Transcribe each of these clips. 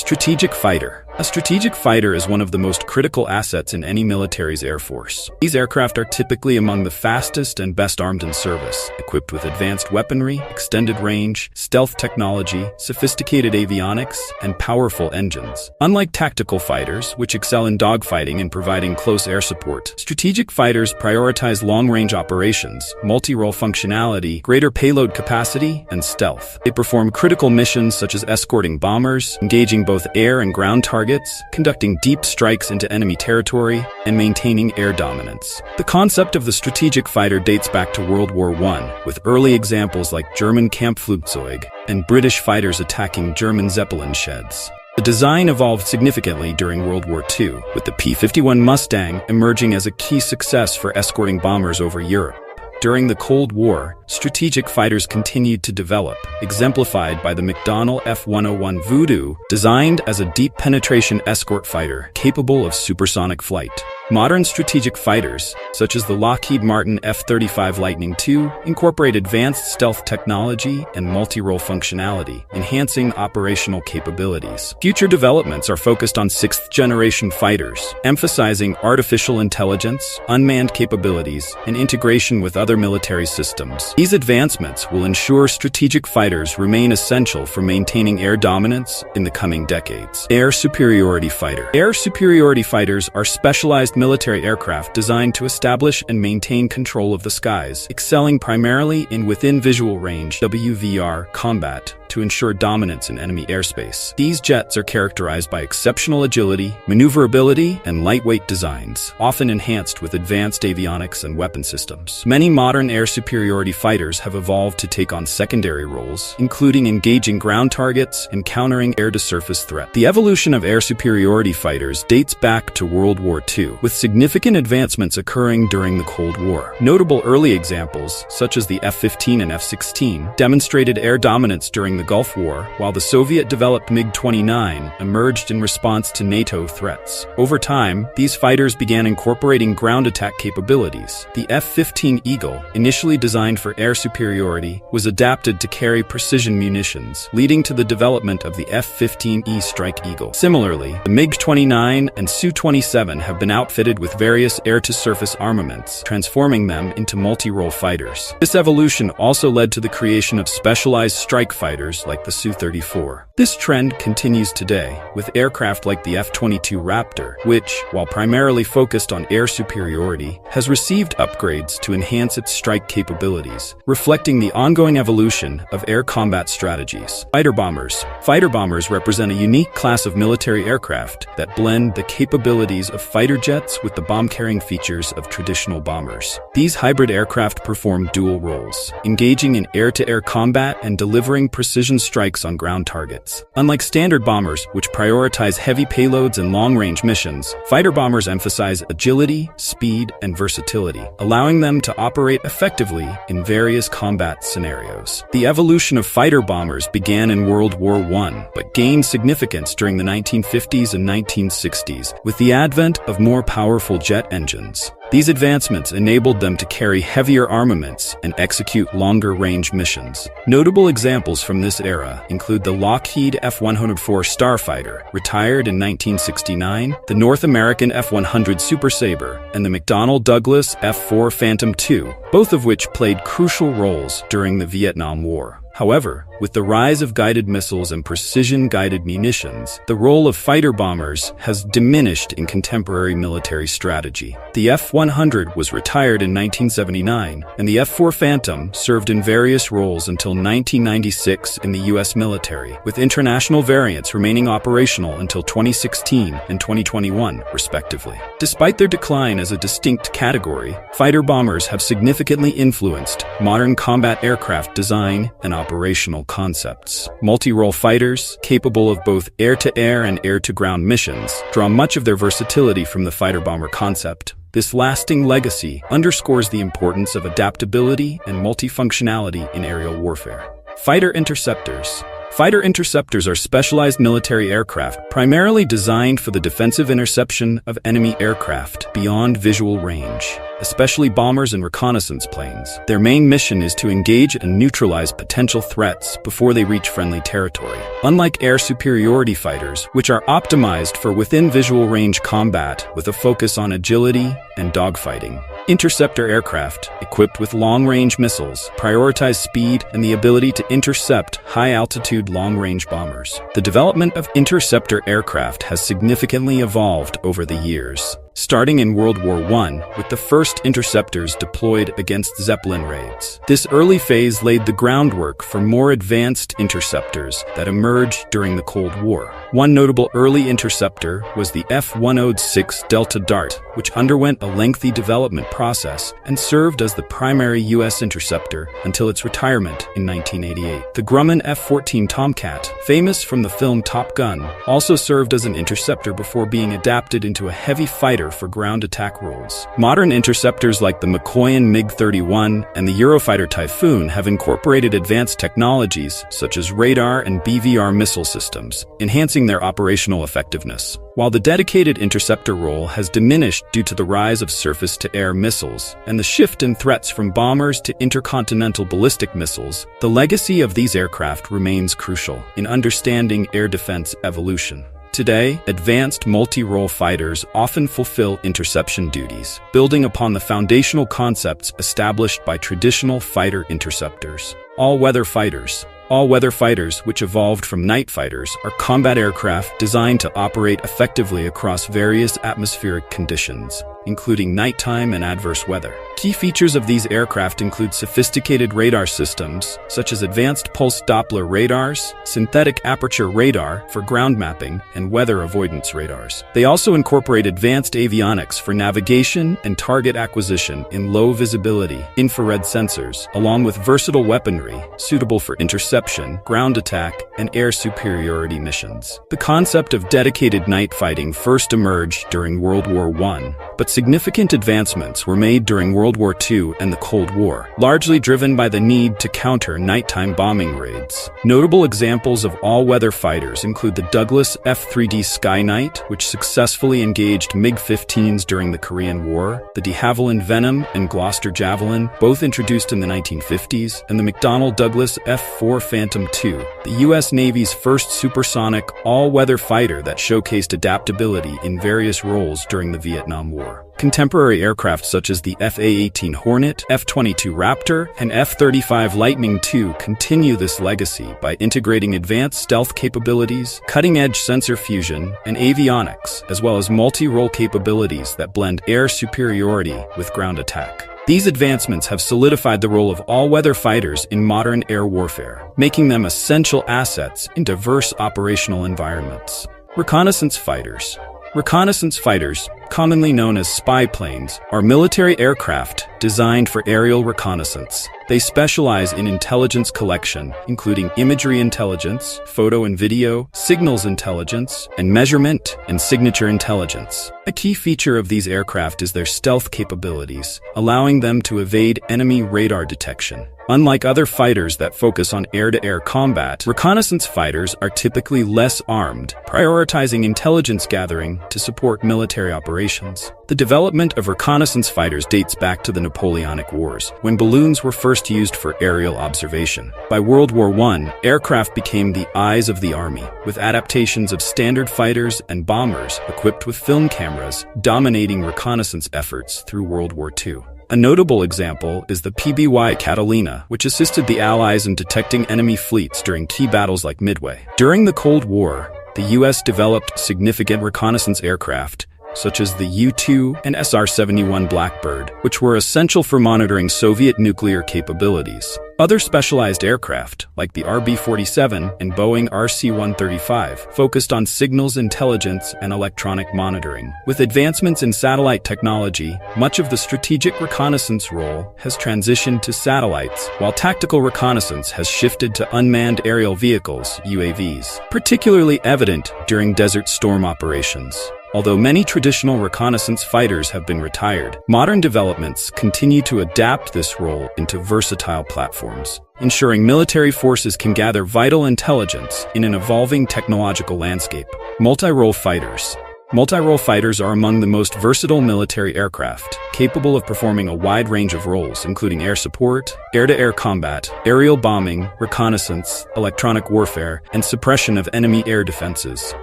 Strategic Fighter. A strategic fighter is one of the most critical assets in any military's air force. These aircraft are typically among the fastest and best armed in service, equipped with advanced weaponry, extended range, stealth technology, sophisticated avionics, and powerful engines. Unlike tactical fighters, which excel in dogfighting and providing close air support, strategic fighters prioritize long-range operations, multi-role functionality, greater payload capacity, and stealth. They perform critical missions such as escorting bombers, engaging both air and ground targets, conducting deep strikes into enemy territory, and maintaining air dominance. The concept of the strategic fighter dates back to World War I, with early examples like German Kampfflugzeug and British fighters attacking German Zeppelin sheds. The design evolved significantly during World War II, with the P-51 Mustang emerging as a key success for escorting bombers over Europe. During the Cold War, strategic fighters continued to develop, exemplified by the McDonnell F-101 Voodoo, designed as a deep penetration escort fighter capable of supersonic flight. Modern strategic fighters, such as the Lockheed Martin F-35 Lightning II, incorporate advanced stealth technology and multi-role functionality, enhancing operational capabilities. Future developments are focused on sixth-generation fighters, emphasizing artificial intelligence, unmanned capabilities, and integration with other military systems. These advancements will ensure strategic fighters remain essential for maintaining air dominance in the coming decades. Air Superiority Fighter. Air Superiority Fighters are specialized military aircraft designed to establish and maintain control of the skies, excelling primarily in within visual range (WVR) combat to ensure dominance in enemy airspace. These jets are characterized by exceptional agility, maneuverability, and lightweight designs, often enhanced with advanced avionics and weapon systems. Many modern air superiority fighters have evolved to take on secondary roles, including engaging ground targets and countering air-to-surface threats. The evolution of air superiority fighters dates back to World War II, with significant advancements occurring during the Cold War. Notable early examples, such as the F-15 and F-16, demonstrated air dominance during the Gulf War, while the Soviet-developed MiG-29 emerged in response to NATO threats. Over time, these fighters began incorporating ground attack capabilities. The F-15 Eagle, initially designed for air superiority, was adapted to carry precision munitions, leading to the development of the F-15E Strike Eagle. Similarly, the MiG-29 and Su-27 have been outfitted with various air-to-surface armaments, transforming them into multi-role fighters. This evolution also led to the creation of specialized strike fighters like the Su-34. This trend continues today, with aircraft like the F-22 Raptor, which, while primarily focused on air superiority, has received upgrades to enhance its strike capabilities, reflecting the ongoing evolution of air combat strategies. Fighter bombers. Fighter bombers represent a unique class of military aircraft that blend the capabilities of fighter jets with the bomb-carrying features of traditional bombers. These hybrid aircraft perform dual roles, engaging in air-to-air combat and delivering precision strikes on ground targets. Unlike standard bombers, which prioritize heavy payloads and long-range missions, fighter bombers emphasize agility, speed, and versatility, allowing them to operate effectively in various combat scenarios. The evolution of fighter bombers began in World War I, but gained significance during the 1950s and 1960s with the advent of more powerful jet engines. These advancements enabled them to carry heavier armaments and execute longer-range missions. Notable examples from this era include the Lockheed F-104 Starfighter, retired in 1969, the North American F-100 Super Sabre, and the McDonnell Douglas F-4 Phantom II, both of which played crucial roles during the Vietnam War. However, with the rise of guided missiles and precision-guided munitions, the role of fighter bombers has diminished in contemporary military strategy. The F-100 was retired in 1979, and the F-4 Phantom served in various roles until 1996 in the U.S. military, with international variants remaining operational until 2016 and 2021, respectively. Despite their decline as a distinct category, fighter bombers have significantly influenced modern combat aircraft design and operational concepts. Multi-role fighters, capable of both air-to-air and air-to-ground missions, draw much of their versatility from the fighter-bomber concept. This lasting legacy underscores the importance of adaptability and multifunctionality in aerial warfare. Fighter-interceptors. Fighter-interceptors are specialized military aircraft primarily designed for the defensive interception of enemy aircraft beyond visual range, especially bombers and reconnaissance planes. Their main mission is to engage and neutralize potential threats before they reach friendly territory. Unlike air superiority fighters, which are optimized for within visual range combat with a focus on agility and dogfighting, interceptor aircraft, equipped with long-range missiles, prioritize speed and the ability to intercept high-altitude long-range bombers. The development of interceptor aircraft has significantly evolved over the years, starting in World War I with the first interceptors deployed against Zeppelin raids. This early phase laid the groundwork for more advanced interceptors that emerged during the Cold War. One notable early interceptor was the F-106 Delta Dart, which underwent a lengthy development process and served as the primary U.S. interceptor until its retirement in 1988. The Grumman F-14 Tomcat, famous from the film Top Gun, also served as an interceptor before being adapted into a heavy fighter for ground attack roles. Modern interceptors like the Mikoyan MiG-31 and the Eurofighter Typhoon have incorporated advanced technologies such as radar and BVR missile systems, enhancing their operational effectiveness. While the dedicated interceptor role has diminished due to the rise of surface-to-air missiles and the shift in threats from bombers to intercontinental ballistic missiles, the legacy of these aircraft remains crucial in understanding air defense evolution. Today, advanced multi-role fighters often fulfill interception duties, building upon the foundational concepts established by traditional fighter interceptors. All-weather fighters. All-weather fighters, which evolved from night fighters, are combat aircraft designed to operate effectively across various atmospheric conditions, including nighttime and adverse weather. Key features of these aircraft include sophisticated radar systems, such as advanced pulse Doppler radars, synthetic aperture radar for ground mapping, and weather avoidance radars. They also incorporate advanced avionics for navigation and target acquisition in low visibility infrared sensors, along with versatile weaponry suitable for interception, ground attack, and air superiority missions. The concept of dedicated night fighting first emerged during World War I, but significant advancements were made during World War II and the Cold War, largely driven by the need to counter nighttime bombing raids. Notable examples of all-weather fighters include the Douglas F-3D Sky Knight, which successfully engaged MiG-15s during the Korean War, the de Havilland Venom and Gloucester Javelin, both introduced in the 1950s, and the McDonnell Douglas F-4 Phantom II, the U.S. Navy's first supersonic, all-weather fighter that showcased adaptability in various roles during the Vietnam War. Contemporary aircraft such as the F-A-18 Hornet, F-22 Raptor, and F-35 Lightning II continue this legacy by integrating advanced stealth capabilities, cutting-edge sensor fusion, and avionics, as well as multi-role capabilities that blend air superiority with ground attack. These advancements have solidified the role of all-weather fighters in modern air warfare, making them essential assets in diverse operational environments. Reconnaissance fighters. Reconnaissance fighters, commonly known as spy planes, are military aircraft designed for aerial reconnaissance. They specialize in intelligence collection, including imagery intelligence, photo and video, signals intelligence, and measurement and signature intelligence. A key feature of these aircraft is their stealth capabilities, allowing them to evade enemy radar detection. Unlike other fighters that focus on air-to-air combat, reconnaissance fighters are typically less armed, prioritizing intelligence gathering to support military operations. The development of reconnaissance fighters dates back to the Napoleonic Wars, when balloons were first used for aerial observation. By World War I, aircraft became the eyes of the army, with adaptations of standard fighters and bombers equipped with film cameras dominating reconnaissance efforts through World War II. A notable example is the PBY Catalina, which assisted the Allies in detecting enemy fleets during key battles like Midway. During the Cold War, the U.S. developed significant reconnaissance aircraft, such as the U-2 and SR-71 Blackbird, which were essential for monitoring Soviet nuclear capabilities. Other specialized aircraft, like the RB-47 and Boeing RC-135, focused on signals intelligence and electronic monitoring. With advancements in satellite technology, much of the strategic reconnaissance role has transitioned to satellites, while tactical reconnaissance has shifted to unmanned aerial vehicles, UAVs, particularly evident during Desert Storm operations. Although many traditional reconnaissance fighters have been retired, modern developments continue to adapt this role into versatile platforms, ensuring military forces can gather vital intelligence in an evolving technological landscape. Multirole fighters. Multirole fighters are among the most versatile military aircraft, capable of performing a wide range of roles, including air support, air-to-air combat, aerial bombing, reconnaissance, electronic warfare, and suppression of enemy air defenses.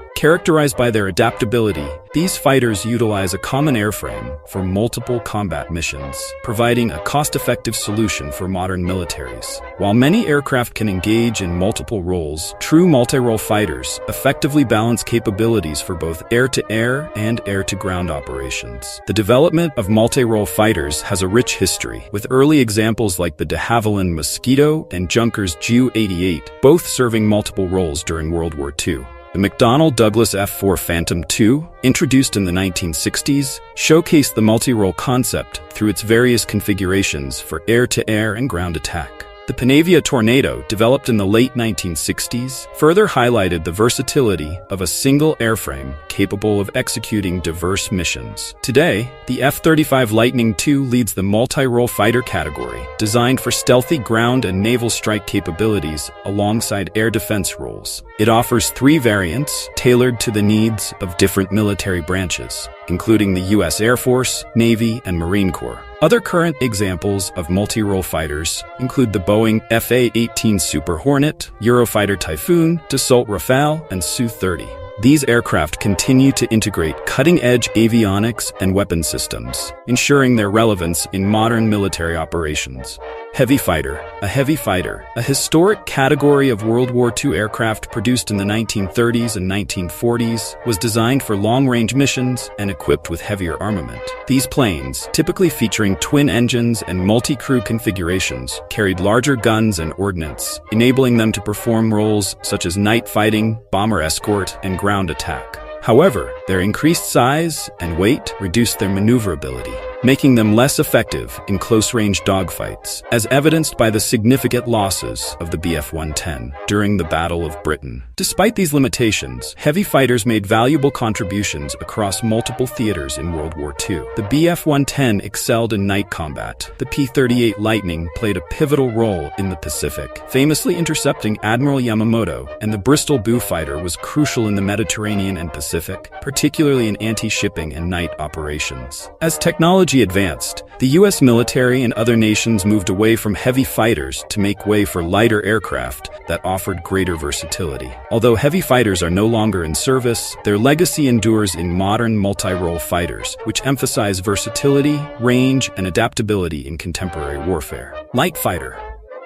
Characterized by their adaptability, these fighters utilize a common airframe for multiple combat missions, providing a cost-effective solution for modern militaries. While many aircraft can engage in multiple roles, true multirole fighters effectively balance capabilities for both air-to-air and air-to-ground operations. The development of multirole fighters has a rich history, with early examples like the de Havilland Mosquito and Junkers Ju-88, both serving multiple roles during World War II. The McDonnell Douglas F-4 Phantom II, introduced in the 1960s, showcased the multirole concept through its various configurations for air-to-air and ground attack. The Panavia Tornado, developed in the late 1960s, further highlighted the versatility of a single airframe capable of executing diverse missions. Today, the F-35 Lightning II leads the multirole fighter category, designed for stealthy ground and naval strike capabilities alongside air defense roles. It offers 3 variants tailored to the needs of different military branches, including the U.S. Air Force, Navy, and Marine Corps. Other current examples of multirole fighters include the Boeing FA-18 Super Hornet, Eurofighter Typhoon, Dassault Rafale, and Su-30. These aircraft continue to integrate cutting-edge avionics and weapon systems, ensuring their relevance in modern military operations. Heavy fighter. A heavy fighter, a historic category of World War II aircraft produced in the 1930s and 1940s, was designed for long-range missions and equipped with heavier armament. These planes, typically featuring twin engines and multi-crew configurations, carried larger guns and ordnance, enabling them to perform roles such as night fighting, bomber escort, and ground attack. However, their increased size and weight reduced their maneuverability, making them less effective in close-range dogfights, as evidenced by the significant losses of the Bf-110 during the Battle of Britain. Despite these limitations, heavy fighters made valuable contributions across multiple theaters in World War II. The Bf-110 excelled in night combat. The P-38 Lightning played a pivotal role in the Pacific, famously intercepting Admiral Yamamoto, and the Bristol Boo fighter was crucial in the Mediterranean and Pacific, particularly in anti-shipping and night operations. As technology advanced, the U.S. military and other nations moved away from heavy fighters to make way for lighter aircraft that offered greater versatility. Although heavy fighters are no longer in service, their legacy endures in modern multirole fighters, which emphasize versatility, range, and adaptability in contemporary warfare. Light fighter.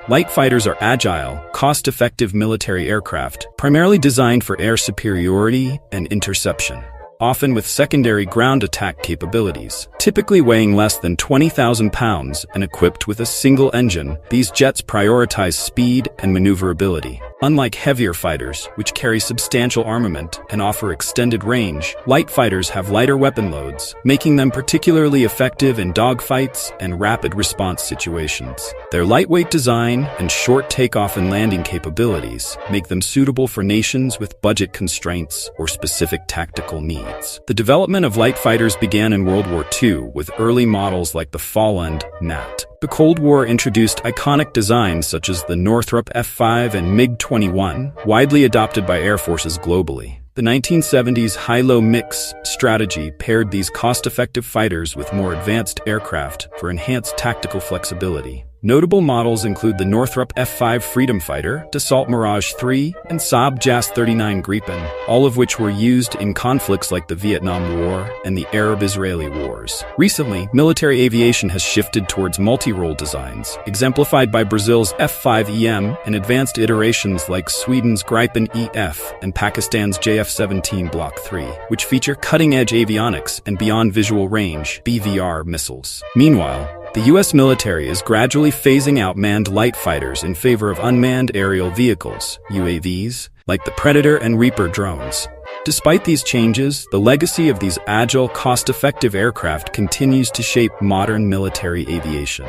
Light fighters are agile, cost-effective military aircraft, primarily designed for air superiority and interception, often with secondary ground attack capabilities. Typically weighing less than 20,000 pounds and equipped with a single engine, these jets prioritize speed and maneuverability. Unlike heavier fighters, which carry substantial armament and offer extended range, light fighters have lighter weapon loads, making them particularly effective in dogfights and rapid response situations. Their lightweight design and short takeoff and landing capabilities make them suitable for nations with budget constraints or specific tactical needs. The development of light fighters began in World War II with early models like the Folland Gnat. The Cold War introduced iconic designs such as the Northrop F-5 and MiG-21, widely adopted by air forces globally. The 1970s high-low mix strategy paired these cost-effective fighters with more advanced aircraft for enhanced tactical flexibility. Notable models include the Northrop F-5 Freedom Fighter, Dassault Mirage 3, and Saab JAS-39 Gripen, all of which were used in conflicts like the Vietnam War and the Arab-Israeli Wars. Recently, military aviation has shifted towards multi-role designs, exemplified by Brazil's F-5EM and advanced iterations like Sweden's Gripen EF and Pakistan's JF-17 Block 3, which feature cutting-edge avionics and beyond visual range (BVR) missiles. Meanwhile, the U.S. military is gradually phasing out manned light fighters in favor of unmanned aerial vehicles, UAVs, like the Predator and Reaper drones. Despite these changes, the legacy of these agile, cost-effective aircraft continues to shape modern military aviation.